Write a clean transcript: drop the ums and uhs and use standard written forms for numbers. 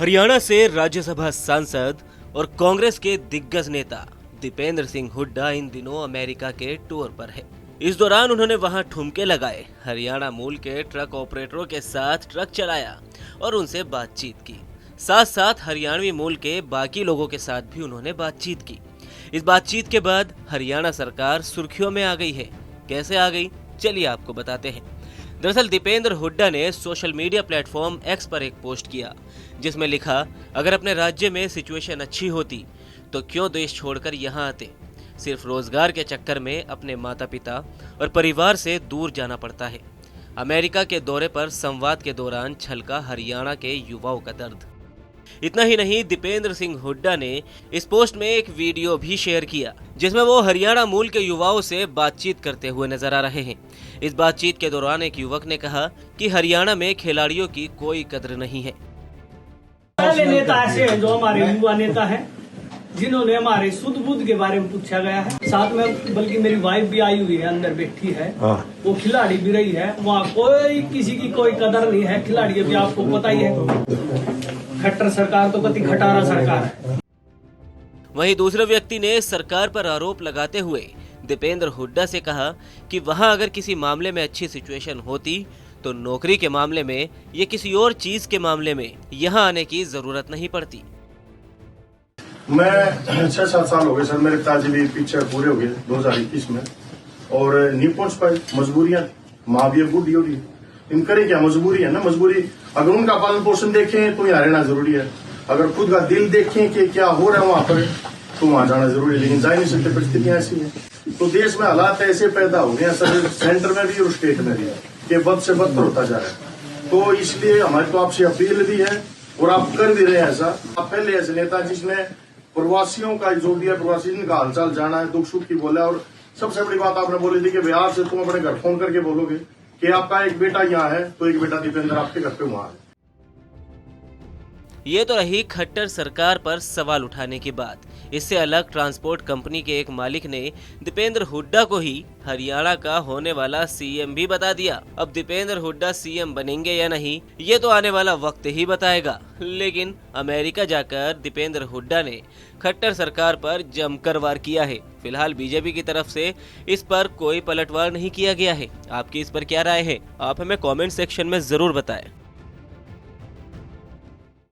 हरियाणा से राज्यसभा सांसद और कांग्रेस के दिग्गज नेता दीपेंद्र सिंह हुड्डा इन दिनों अमेरिका के टूर पर है। इस दौरान उन्होंने वहां ठुमके लगाए, हरियाणा मूल के ट्रक ऑपरेटरों के साथ ट्रक चलाया और उनसे बातचीत की। साथ साथ हरियाणवी मूल के बाकी लोगों के साथ भी उन्होंने बातचीत की। इस बातचीत के बाद हरियाणा सरकार सुर्खियों में आ गई है। कैसे आ गई, चलिए आपको बताते हैं। दरअसल दीपेंद्र हुड्डा ने सोशल मीडिया प्लेटफॉर्म एक्स पर एक पोस्ट किया, जिसमें लिखा, अगर अपने राज्य में सिचुएशन अच्छी होती तो क्यों देश छोड़कर यहाँ आते। सिर्फ रोजगार के चक्कर में अपने माता पिता और परिवार से दूर जाना पड़ता है। अमेरिका के दौरे पर संवाद के दौरान छलका हरियाणा के युवाओं का दर्द। इतना ही नहीं, दीपेंद्र सिंह हुड्डा ने इस पोस्ट में एक वीडियो भी शेयर किया, जिसमें वो हरियाणा मूल के युवाओं से बातचीत करते हुए नजर आ रहे हैं। इस बातचीत के दौरान एक युवक ने कहा कि हरियाणा में खिलाड़ियों की कोई कद्र नहीं है। पहले नेता ऐसे हैं जो हमारे युवा नेता हैं, जिन्होंने हमारे शुद्ध बुद्ध के बारे में पूछा गया है। साथ में बल्कि मेरी वाइफ भी आई हुई है, अंदर बैठी है, वो खिलाड़ी भी रही है। वहाँ कोई किसी की कोई कदर नहीं है। खिलाड़ी भी आपको पता ही है, खट्टर सरकार तो कति खटारा सरकार है। वहीं दूसरे व्यक्ति ने सरकार पर आरोप लगाते हुए दीपेंद्र हुड्डा से कहा कि वहां अगर किसी मामले में अच्छी सिचुएशन होती तो नौकरी के मामले में या किसी और चीज के मामले में यहां आने की जरूरत नहीं पड़ती। मैं 6-7 साल हो गए सर, मेरे पिताजी भी पीछे पूरे हो गए 2021 में, और नहीं पहुंच पाए। मजबूरियां, माँ भी बूढ़ी हो रही, इन करें क्या, मजबूरी है ना। मजबूरी, अगर उनका पालन पोषण देखें तो यहाँ रहना जरूरी है, अगर खुद का दिल देखें कि क्या हो रहा है वहां पर तो वहां जाना जरूरी है, लेकिन जा नहीं सकते, परिस्थितियां ऐसी हैं। तो देश में हालात ऐसे पैदा हो गए हैं सर, सेंटर में भी और स्टेट में भी, कि बद से बदतर होता जा रहा है। तो इसलिए हमारी तो आपसे अपील भी है और आप कर भी रहे हैं ऐसा। आप पहले ऐसे नेता जिसने प्रवासियों का जो भी है, प्रवासी का हालचाल जाना है, दुख सुख की बोला, और सबसे बड़ी बात आपने बोली थी कि बिहार से तुम अपने घर फोन करके बोलोगे कि आपका एक बेटा यहाँ है तो एक बेटा दीपेंद्र आपके घर पे वहां है। ये तो रही खट्टर सरकार पर सवाल उठाने की बात। इससे अलग ट्रांसपोर्ट कंपनी के एक मालिक ने दीपेंद्र हुड्डा को ही हरियाणा का होने वाला सीएम भी बता दिया। अब दीपेंद्र हुड्डा सीएम बनेंगे या नहीं, ये तो आने वाला वक्त ही बताएगा। लेकिन अमेरिका जाकर दीपेंद्र हुड्डा ने खट्टर सरकार पर जमकर वार किया है। फिलहाल बीजेपी की तरफ से इस पर कोई पलटवार नहीं किया गया है। आपकी इस पर क्या राय है, आप हमें कमेंट सेक्शन में जरूर बताएं।